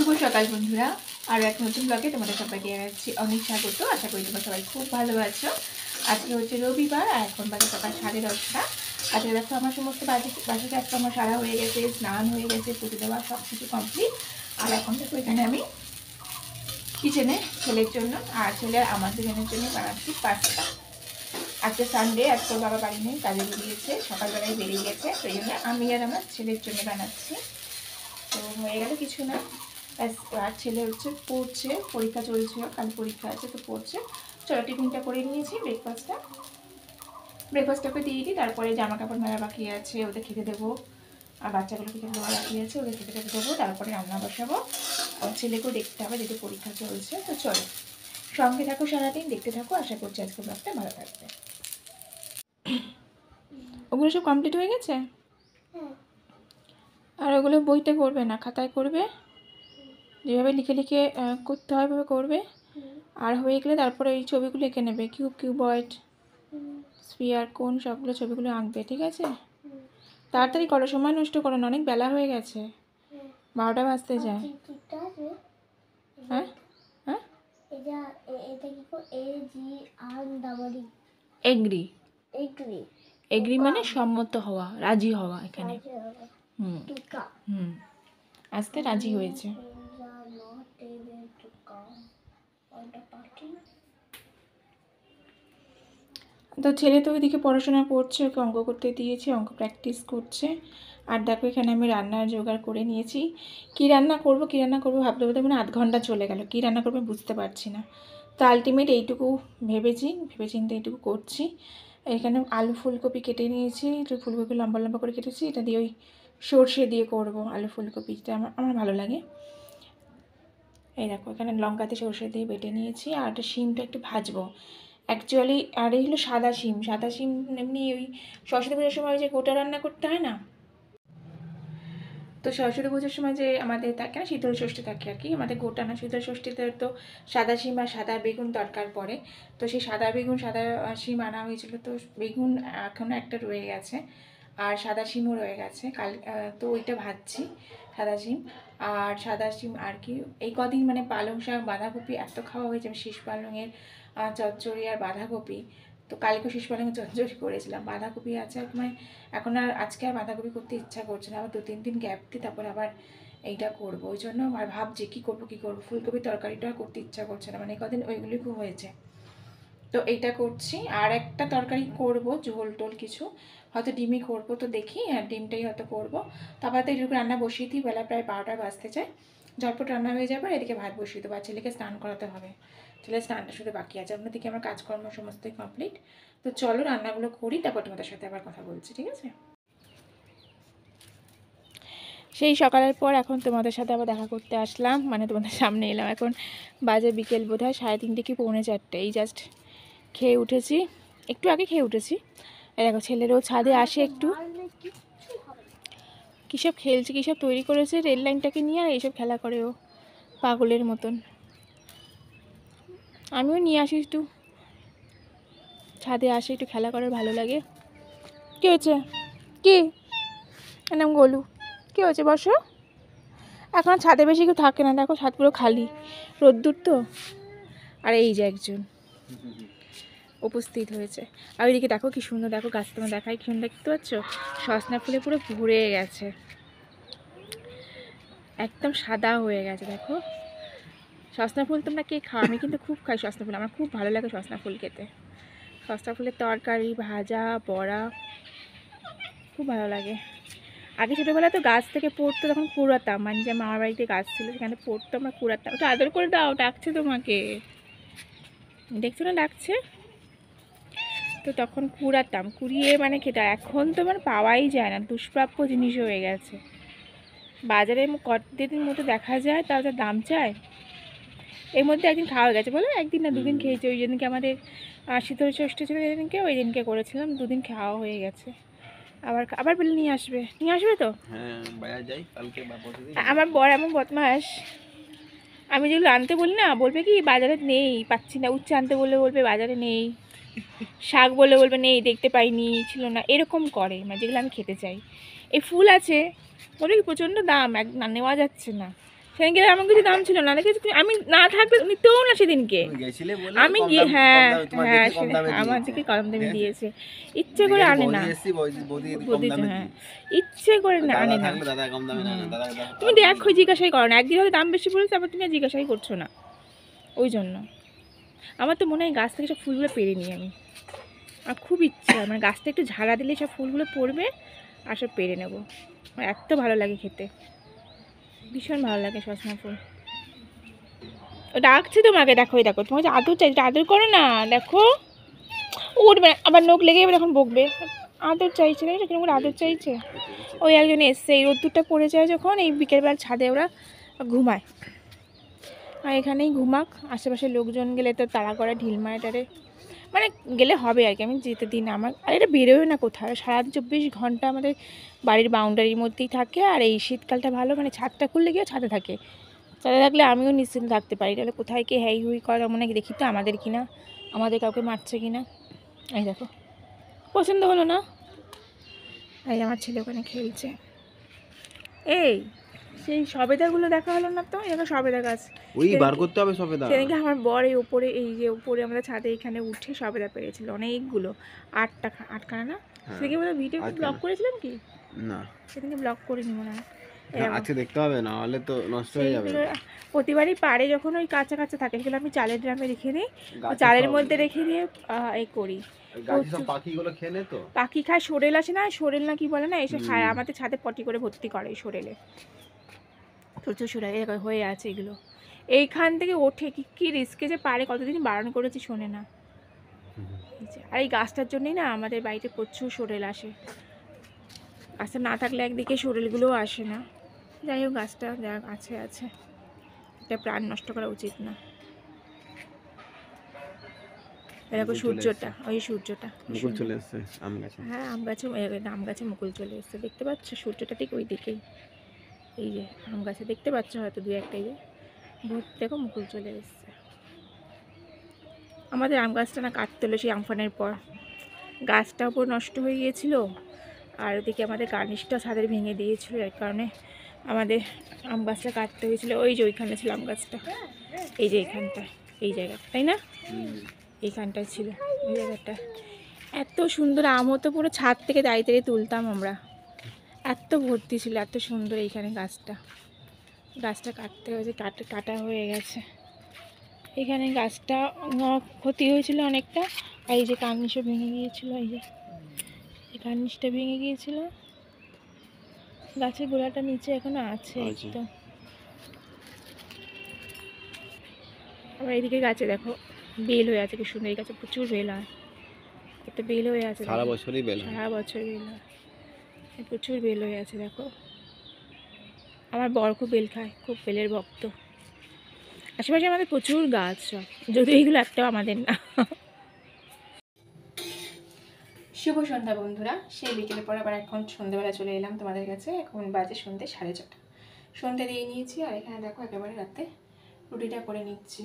শুভ সকাল বন্ধুরা, আরও এক নতুন ব্লগে তোমাদের সবাইকে জানাচ্ছি অনেক স্বাগত। আশা করি তোমরা সবাই খুব ভালো আছো। আজকে হচ্ছে রবিবার আর এখন বাজে সকাল 10:30। আজকে দেখো আমার সমস্ত বাসি কাজ আমার সারা হয়ে গেছে, স্নান হয়ে গেছে, পুজো দেওয়া সব কিছু কমপ্লিট। আর এখন দেখো এখানে আমি কিচেনে ছেলের জন্য আর ছেলে আমার দুজনের জন্য বানাচ্ছি পাস্তা। আজকে সানডে, আজকে বাবা বাড়ি নেই, কাজে বেরিয়েছে, সকালবেলায় বেরিয়ে গেছে, সেই জন্য আমি আর আমার ছেলের জন্য বানাচ্ছি। তো হয়ে গেল কিছু না, আর ছেলে হচ্ছে পড়ছে, পরীক্ষা চলছে, কাল পরীক্ষা আছে তো পড়ছে। চলো টিফিনটা করে নিয়েছি, ব্রেকফাস্টটাকে দিয়ে দিই, তারপরে জামা কাপড় মেলা বাকি আছে, ওদের খেতে দেবো, আর বাচ্চাগুলোকে খেতে দেওয়া বাকি আছে, ওদের খেতে দেবো, তারপরে রান্না বসাবো। আর ছেলেকেও দেখতে হবে, যেহেতু পরীক্ষা চলছে। তো চলো সঙ্গে থাকো, সারাদিন দেখতে থাকো, আশা করছি আজকে ব্লগটা ভালো থাকবে। ওগুলো সব কমপ্লিট হয়ে গেছে? আর ওগুলো বইতে করবে না, খাতায় করবে, যেভাবে লিখে লিখে করতে হয় ওইভাবে করবে। আর হয়ে গেলে তারপরে এই ছবিগুলো এঁকে নেবে, কিউবয়েড, স্ফিয়ার, কোন সবগুলো ছবিগুলো আঁকবে, ঠিক আছে? তাড়াতাড়ি করো, সময় নষ্ট করো না, অনেক বেলা হয়ে গেছে, 12টা বাজতে যায়। হ্যাঁ হ্যাঁ, এগ্রি, এগ্রি মানে সম্মত হওয়া, রাজি হওয়া এখানে। আজকে রাজি হয়েছে। তো ছেলে তো ওইদিকে পড়াশোনা করছে, ওকে অঙ্ক করতে দিয়েছি, অঙ্ক প্র্যাকটিস করছে। আর দেখো এখানে আমি রান্নার জোগাড় করে নিয়েছি। কী রান্না করবো ভাবতে ভাবতে মানে 8 ঘন্টা চলে গেল, কী রান্না করবো বুঝতে পারছি না। তো আলটিমেট এইটুকু ভেবেচিন্তে এইটুকু করছি। এখানে আলু ফুলকপি কেটে নিয়েছি, একটু ফুলকপি লম্বা লম্বা করে কেটেছি, এটা দিয়ে ওই সর্ষে দিয়ে করবো আলু ফুলকপিটা, আমার ভালো লাগে। এই দেখো এখানে লঙ্কা দিয়ে সর্ষে দিয়ে বেটে নিয়েছি, আর একটা শিমটা একটু ভাজবো অ্যাকচুয়ালি। আর এই হলো সাদা শিম এমনি ওই সরস্বতী পুজোর সময় যে গোটা রান্না করতে হয় না, তো সরস্বতী পুজোর সময় যে আমাদের থাকে না, শীতল ষষ্ঠী থাকে আর কি, আমাদের গোটা না, শীতল ষষ্ঠীতে তো সাদা শিম আর সাদা বেগুন দরকার পড়ে। তো সেই সাদা শিম আনা হয়েছিল, তো বেগুন এখনও একটা রয়ে গেছে, আর সাদা শিমও রয়ে গেছে কাল, তো ওইটা ভাজছি সাদা শিম। আর সাদা শিম আর কি, এই কদিন মানে পালং শাক, বাঁধাকপি এত খাওয়া হয়েছে, শীষ পালংয়ের চচ্চড়ি আর বাঁধাকপি। তো কালকে শীষ পালংয়ের চচ্চড়ি করেছিলাম, বাঁধাকপি আছে মানে এখন আর আজকে আর বাঁধাকপি করতে ইচ্ছা করছে না, আবার 2-3 দিন গ্যাপ দিই, তারপর আবার এইটা করবো। ওই জন্য আর ভাবছি কী করবো ফুলকপির তরকারিটা করতে ইচ্ছা করছে না, মানে কদিন ওইগুলি খুব হয়েছে। তো এইটা করছি, আর একটা তরকারি করব, ঝোল টোল কিছু, হয়তো ডিমই করবো, তো দেখি, আর ডিমটাই হয়তো করবো। তারপর তো এইটুকু রান্না বসিয়ে দিই, বেলা প্রায় 12টা বাজতে চায়, ঝটপট রান্না হয়ে যাবে। আর এদিকে ভাত বসিয়ে দেবো, আর ছেলেকে স্নান করাতে হবে, ছেলের স্নানটা শুধু বাকি আছে। অন্যদিকে আমার কাজকর্ম সমস্তই কমপ্লিট। তো চলো রান্নাগুলো করি, তারপর তোমাদের সাথে আবার কথা বলছি, ঠিক আছে? সেই সকালের পর এখন তোমাদের সাথে আবার দেখা করতে আসলাম, মানে তোমাদের সামনে এলাম। এখন বাজে বিকেল বোধ হয় 3:30 কি 3:45, এই জাস্ট খেয়ে উঠেছি, একটু আগে খেয়ে উঠেছি। এই দেখো ছেলেরও ছাদে আসে একটু, কী সব খেলছে, কী সব তৈরি করেছে রেল লাইনটাকে নিয়ে, আর এইসব খেলা করে ও পাগলের মতন। আমিও নিয়ে আসি একটু, ছাদে আসে একটু খেলা করার ভালো লাগে। কী হয়েছে, কি নাম গোলু, কী হয়েছে, বসো। এখন ছাদে বেশি কেউ থাকে না, দেখো ছাদ পুরো খালি, রোদ্দুর তো। আর এই যে একজন উপস্থিত হয়েছে। আর ওইদিকে দেখো কি সুন্দর, দেখো গাছ তোমার দেখায় কি সুন্দর, দেখতে পাচ্ছ, সজনা ফুলে পুরো ভরে গেছে, একদম সাদা হয়ে গেছে। দেখো সজনা ফুল তোমরা কে খাও? আমি কিন্তু খুব খাই সজনা ফুল, আমার খুব ভালো লাগে সজনা ফুল খেতে। সজনা ফুলের তরকারি, ভাজা, বড়া খুব ভালো লাগে। আগে ছোটোবেলায় তো গাছ থেকে পড়তো, তখন কুড়াতাম, মানে যে মামার বাড়িতে গাছ ছিল সেখানে পড়তো, আমরা কুড়াতাম। ওটা আদর করে দাও, ডাকছে তোমাকে, দেখছো না ডাকছে, তো তখন কুড়াতাম, কুড়িয়ে মানে খেতাম। এখন তো মানে পাওয়াই যায় না, দুষ্প্রাপ্য জিনিস হয়ে গেছে। বাজারে কতদিন মতো দেখা যায়, তাও যা দাম চায়। এর মধ্যে একদিন খাওয়া গেছে, বলো একদিন না 2 দিন খেয়েছি, ওই দিনকে আমাদের শীতল ষষ্ঠী ছিল যেদিনকে, ওই দিনকে করেছিলাম, 2 দিন খাওয়া হয়ে গেছে। আবার বলে নিয়ে আসবে তো। আমার বর এমন বদমাস, আমি যেগুলো আনতে বলি না, বলবে কি বাজারে নেই, পাচ্ছি না। উচ্ছে আনতে বলবে বাজারে নেই, শাক বলবে নেই, দেখতে পাইনি, ছিল না, এরকম করে, যেগুলো আমি খেতে চাই। এই ফুল আছে, বলে কি প্রচণ্ড দাম, না নেওয়া যাচ্ছে না। সেদিনকে আমার কিছু দাম ছিল না, দেখে আমি না থাকলে নিতেও না সেদিনকে। আমি গিয়ে হ্যাঁ হ্যাঁ আমার দিকে কম দামে দিয়েছে, ইচ্ছে করে আনে না বৌদি, হ্যাঁ ইচ্ছে করে না আনে না। তুমি দেখো জিজ্ঞাসাই করো না, একদিন হয়তো দাম বেশি বলেছে তারপর তুমি জিজ্ঞাসাই করছো না, ওই জন্য। আমার তো মনে হয় গাছ থেকে সব ফুলগুলো পেরে নিই আমি, আর খুব ইচ্ছা মানে গাছটা একটু ঝাড়া দিলে সব ফুলগুলো পড়বে আর সব পেরে নেবো। আমার এত ভালো লাগে খেতে, ভীষণ ভালো লাগে সজনা ফুল। ও ডাকছে তোমাকে, দেখো দেখো তোমাকে আদর চাইছে, আদর করো না, দেখো উঠবে আবার নখ লেগে যাবে, এখন বকবে। আদর চাইছে, দেখো কিরকম করে আদর চাইছে। ওই একজন এসছে, এই রোদ্দুরটা পড়ে যায় যখন, এই বিকেলবেলা ছাদে ওরা ঘুমায়, আর এখানেই ঘুমাক, আশেপাশে লোকজন গেলে তো তাড়া করে ঢিল মারে টারে, মানে গেলে হবে আর কি, আমি যেতে দিই না। আমার আর এটা বেরোয় না কোথাও, সারা 24 ঘন্টা আমাদের বাড়ির বাউন্ডারির মধ্যেই থাকে। আর এই শীতকালটা ভালো, মানে ছাদটা খুললে গিয়ে ছাদে থাকে, ছাদে থাকলে আমিও নিশ্চিন্ত থাকতে পারি। তাহলে কোথায় কে হ্যাই হুই করে মনে দেখি তো আমাদের কিনা, আমাদের কাউকে মারছে কিনা। এই দেখো পছন্দ হলো না, এই আমার ছেলে ওখানে খেলছে। এই সেই সবেদাগুলো দেখা হলো না তো, এখানে সবেদা গাছ ওই বার করতে হবে সবেদা। সেদিনকে আমার বর এই উপরে, এই যে উপরে আমাদের ছাদে এখানে উঠে সবেদা পেরেছিল অনেকগুলো, 8খানা না? সেদিনকে বোধহয় ভিডিও ব্লগ করেছিলাম কি না, সেদিনকে ব্লগ করিনি মনে হয়। আজকে দেখতে হবে, না হলে তো নষ্ট হয়ে যাবে। প্রতিবারই পারে যখন ওই কাঁচা কাঁচা থাকে সেগুলো আমি চালের ড্রামে রেখে দিই, চালের মধ্যে রেখে দিয়ে এই করি। পাখিগুলো খেয়ে নে তো, পাখি খায়, সরেল আছে না, সরেল না কি বলে না, এসে খায় আমাদের ছাদে পটি করে ভর্তি করে সরেলে, প্রচুর সরেল হয়ে আছে এগুলো। এইখান থেকে ওঠে কি রিস্কে যে পারে, কতদিন বারণ করেছি শোনে না। আর এই গাছটার জন্যই না আমাদের বাড়িতে প্রচুর সরেল আসে, গাছটা না থাকলে একদিকে সরেলগুলোও আসে না। যাই হোক গাছটা যা আছে আছে, এটা প্রাণ নষ্ট করা উচিত না। এরকম সূর্যটা, ওই সূর্যটা মুকুল চলে এসেছে আম গাছে, হ্যাঁ আম গাছে মুকুল চলে এসছে, দেখতে পাচ্ছ সূর্যটা ঠিক ওই দিকেই, এই যে আম গাছে দেখতে পাচ্ছ হয়তো দু একটা, এই যে ভর্তি দেখো মুকুল চলে এসছে। আমাদের আম গাছটা না কাটতে হলো সেই আমফানের পর, গাছটাও পুরো নষ্ট হয়ে গিয়েছিলো, আর ওদিকে আমাদের গার্নিশটা ছাদের ভেঙে দিয়েছিল, এর কারণে আমাদের আম গাছটা কাটতে হয়েছিল। ওই যে ওইখানে ছিল আম গাছটা, এই যে এইখানটা, এই জায়গাটা তাই না, এইখানটায় ছিল এই জায়গাটা। এত সুন্দর আম হতো, পুরো ছাদ থেকে দাঁড়িয়ে দাঁড়িয়ে তুলতাম আমরা, এত ভর্তি ছিল, এত সুন্দর এইখানে গাছটা। গাছটা কাটতে হয়েছে, কাটা হয়ে গেছে। এখানে গাছটা ক্ষতি হয়েছিল অনেকটা, আর এই যে কার্নিশও ভেঙে গিয়েছিল, এই যে কার্নিশটা ভেঙে গিয়েছিল, গাছের গোড়াটা নিচে এখনো আছে তো। আবার এইদিকে গাছে দেখো বেল হয়ে আছে, কি সুন্দর, এই গাছে প্রচুর বেল হয়, কত বেল হয়ে আছে, সারা বছরই বেল, সারা বছর বেল হয়, প্রচুর বেল হয়ে আছে দেখো। আমার বর খুব বেল খায়, খুব বেলের ভক্ত। আশেপাশে আমাদের প্রচুর গাছ সব, যদিও এইগুলো একটাও আমাদের না। শুভ সন্ধ্যা বন্ধুরা, সেই বিকেলের পর আবার এখন সন্ধ্যেবেলা চলে এলাম তোমাদের কাছে। এখন বাজে সন্ধ্যে 6:30, সন্ধ্যে দিয়ে নিয়েছি। আর এখানে দেখো একেবারে রাতে রুটিটা করে নিচ্ছি।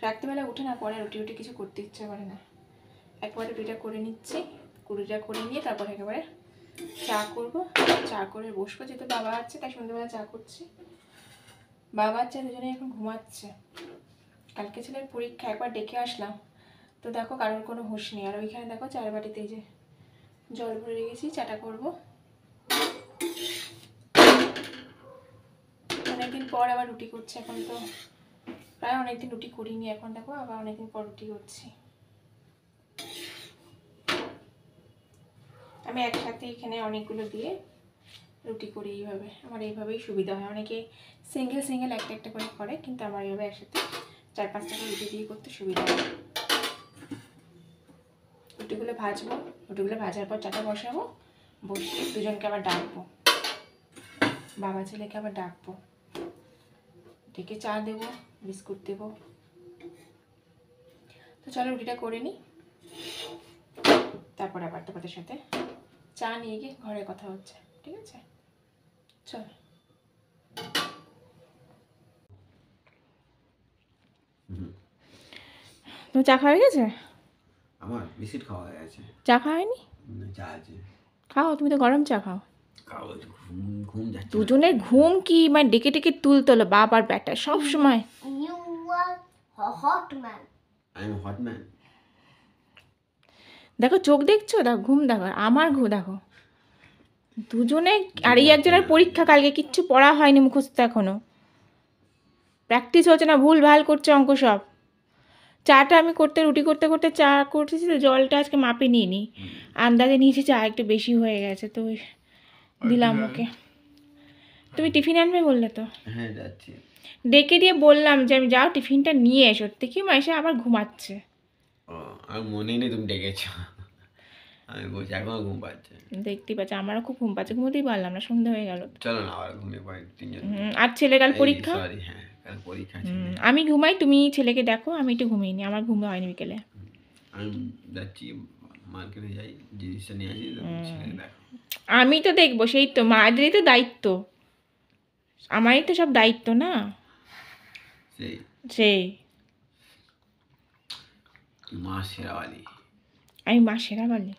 রাত্রিবেলা উঠে না পরে রুটি কিছু করতে ইচ্ছা করে না, একবারে রুটিটা করে নিচ্ছি। রুটিটা করে নিয়ে তারপর একেবারে চা করব, চা করে বসবো। যেহেতু বাবা আছে তাই সন্ধ্যেবেলা চা করছি। বাবা আছে দুজনে এখন ঘুমাচ্ছে, কালকে ছেলের পরীক্ষা, একবার ডেকে আসলাম তো দেখো কারোর কোনো হুঁশ নেই। আর ওইখানে দেখো চায়ের বাটিতে যে জল ভরে রেখেছি, চাটা করব। অনেকদিন পর আবার রুটি করছি, এখন তো প্রায় অনেকদিন রুটি করিনি, এখন দেখো আবার অনেকদিন পর রুটি করছি। আমি একসাথে এখানে অনেকগুলো দিয়ে রুটি করি, এইভাবে আমার এইভাবেই সুবিধা হয়। অনেকে সিঙ্গেল একটা একটা করে করে, কিন্তু আমার এইভাবে একসাথে 4-5টা করে রুটি দিয়ে করতে সুবিধা হয়। রুটিগুলো ভাজবো, রুটিগুলো ভাজার পর চাটা বসাবো, বসিয়ে দুজনকে আবার ডাকবো, বাবা ছেলেকে আবার ডাকবো, ডেকে চা দেবো, বিস্কুট দেবো। তো চলো রুটিটা করে নিই, তারপর আবার তোমাদের সাথে চা নিয়ে গিয়ে ঘরে কথা হচ্ছে, ঠিক আছে? চলো। তুমি চা খাওয়া হয়ে গেছে? আমার বিস্কিট খাওয়া হয়ে গেছে। চা খাওয়া হয়নি? চা আছে, খাও, তুমি তো গরম চা খাও। ঘুম যাচ্ছে দুজনের ঘুম কি মানে ডেকে ডেকে তুলতো বাপ আর ব্যাটা সব সময়। You are a hot man. I am hot man. দেখো চোখ দেখছো, দেখো ঘুম দেখো, আমার ঘুম দেখো দুজনে। আর এই একজনের পরীক্ষা কালকে, কিচ্ছু পড়া হয়নি, মুখস্থ এখনো প্র্যাকটিস হচ্ছে না, ভুল ভাল করছে অঙ্ক সব। চাটা আমি রুটি করতে করতে চা করতেছি তো জলটা আজকে মাপে নিয়ে নিই, আন্দাজে নিয়েছি চা একটু বেশি হয়ে গেছে তো ওই দিলাম ওকে। তুমি টিফিন আনবে বললে তো, হ্যাঁ যাচ্ছি। ডেকে দিয়ে বললাম যে আমি যাও টিফিনটা নিয়ে এসো, দেখি মা এসে আবার ঘুমাচ্ছে। ও আমার মনেই নেই তুমি ডেকেছো, আমি বলছি এখনো ঘুম পাচ্ছে। দেখতেই পাচ্ছি আমারও খুব ঘুম পাচ্ছে, ঘুমোতেই পারলাম না, সন্ধ্যা হয়ে গেল। চলো না আবার ঘুমিয়ে পড়ি তিনজন। আর ছেলে কাল পরীক্ষা। সরি হ্যাঁ কাল পরীক্ষা আছে। আমি ঘুমাই, তুমি ছেলেকে দেখো, আমি একটু ঘুমিয়ে নি, আমার ঘুম হয়নি বিকেলে। আমি যাচ্ছি মার্কেটে যাই, জিনিসটা নিয়ে আসি, ছেলে দেখো। আমি তো দেখবো, সেই তো মায়েদেরই তো দায়িত্ব, আমারই তো সব দায়িত্ব না। সেই সেই তুই মা শেরাওয়ালি, আমি মা সেরাবালি,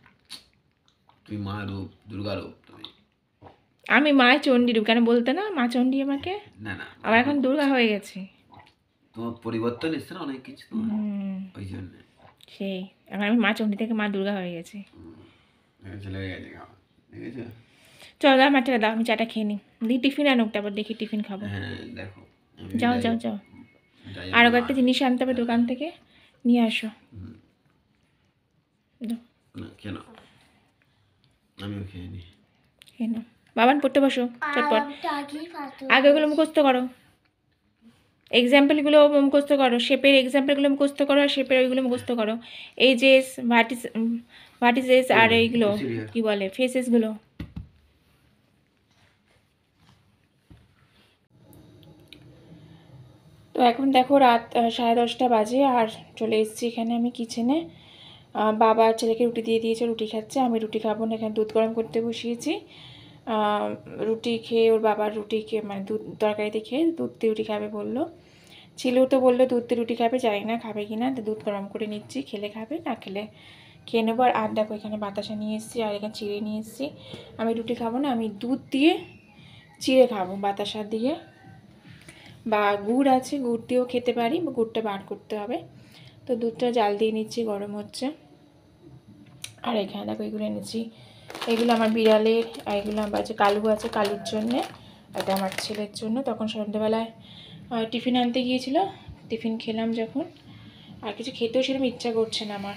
তুই মা রূপ, দুর্গা রূপ তুমি। আমি মা চণ্ডী রূপ, কেন বলতে না মা চণ্ডী আমাকে, না না আবার এখন দুর্গা হয়ে গেছে। তোমার পরিবর্তন এসছে না অনেক কিছু তোমার, ওই জন্য। সেই এখন আমি মা চণ্ডী থেকে মা দুর্গা হয়ে গেছি। চলে গেছে খাওয়া, ঠিক আছে। চলো দাও মাঠে দাও, আমি চাটা খেয়ে নিই, দেখি টিফিন আনুক, তারপর দেখি টিফিন খাবো। হ্যাঁ দেখো যাও যাও যাও, যাই আরও কয়েকটা জিনিস আনতে হবে দোকান থেকে, নিয়ে আসো। দাও, না কেন আমিও খেয়ে নিই। খেয়ে নাও। বাবান পড়তে বসো চটপট, Doggy Fatu. আগে ওগুলো মুখস্থ করো, এক্সাম্পলগুলো মুখস্থ করো, শেপের এক্সাম্পলগুলো মুখস্থ করো, আর শেপের ওইগুলো মুখস্থ করো। এই যে ভার্টিসেস আর এইগুলো কি বলে ফেসেসগুলো। তো এখন দেখো রাত 10:30 বাজে, আর চলে এসেছি এখানে আমি কিচেনে। বাবা ছেলেকে রুটি দিয়ে দিয়েছে, রুটি খাচ্ছে, আমি রুটি খাবো না, এখানে দুধ গরম করতে বসিয়েছি। রুটি খেয়ে ওর বাবার রুটি খেয়ে মানে দুধ তরকারিতে খেয়ে দুধ দিয়ে রুটি খাবে বললো। ছেলেও তো বললো দুধ দিয়ে রুটি খাবে, জানি না খাবে কি না, তো দুধ গরম করে নিচ্ছি, খেলে খাবে, না খেলে খেয়ে নেবো। আর দেখো এখানে বাতাসা নিয়ে এসেছি, আর এখানে চিড়ে নিয়ে এসেছি। আমি রুটি খাবো না, আমি দুধ দিয়ে চিড়ে খাবো বাতাসা দিয়ে, বা গুড় আছে গুড় দিয়েও খেতে পারি, বা গুড়টা বার করতে হবে। তো দুধটা জাল দিয়ে নিচ্ছি, গরম হচ্ছে। আর এখানে দেখো এগুলো এনেছি, এগুলো আমার বিড়ালের, আর এগুলো আমার যে কালু আছে কালুর জন্যে, এটা আমার ছেলের জন্য। তখন সন্ধ্যেবেলায় টিফিন আনতে গিয়েছিল, টিফিন খেলাম যখন, আর কিছু খেতেও সেরকম ইচ্ছা করছে না আমার,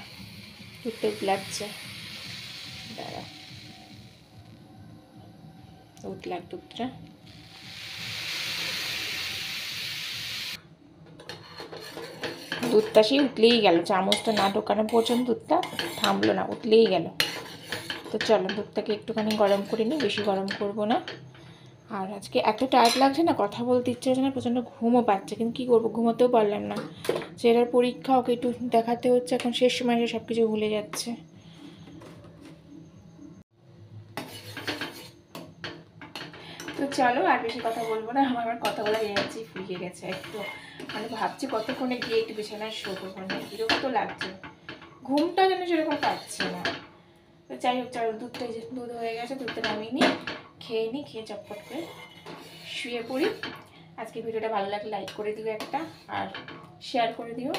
দুধটা লাগছে, দাঁড়া উঠলাগ দুধটা। দুধটা সেই উতলেই গেল, চামচটা না ঢোকানো পর্যন্ত দুধটা থামলো না, উতলেই গেল। তো চলো দুধটাকে একটুখানি গরম করে নিই, বেশি গরম করব না। আর আজকে এত টায়ার্ড লাগছে না, কথা বলতে ইচ্ছে হচ্ছে না, প্রচণ্ড ঘুমও পাচ্ছে, কিন্তু কী করবো, ঘুমোতেও পারলাম না। ছেলের পরীক্ষা, ওকে একটু দেখাতে হচ্ছে, এখন শেষ সময় এসে সব কিছু ভুলে যাচ্ছে। তো চলো আর বেশি কথা বলবো না, আমার কথা বলা এনার্জি ফুরিয়ে গেছে একটু, মানে ভাবছি কতক্ষণে গিয়ে একটু বিছানায় শোবো, মানে বিরক্ত লাগছে, ঘুমটা যেন সেরকম পাচ্ছে না। তো যাই হোক চলো, দুধটা দুধ হয়ে গেছে, দুধটা নামিয়ে নিই, খেয়ে নিই, খেয়ে চটপট করে শুয়ে পড়ি। আজকে ভিডিওটা ভালো লাগলে লাইক করে দিও একটা, আর শেয়ার করে দিও,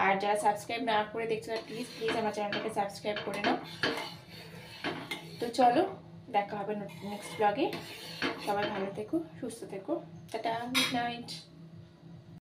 আর যারা সাবস্ক্রাইব না করে দেখছো প্লিজ প্লিজ আমার চ্যানেলটাকে সাবস্ক্রাইব করে নাও। তো চলো দেখা হবে নেক্সট ব্লগে, সবাই ভালো থেকো, সুস্থ থেকো, টাটা, গুড নাইট।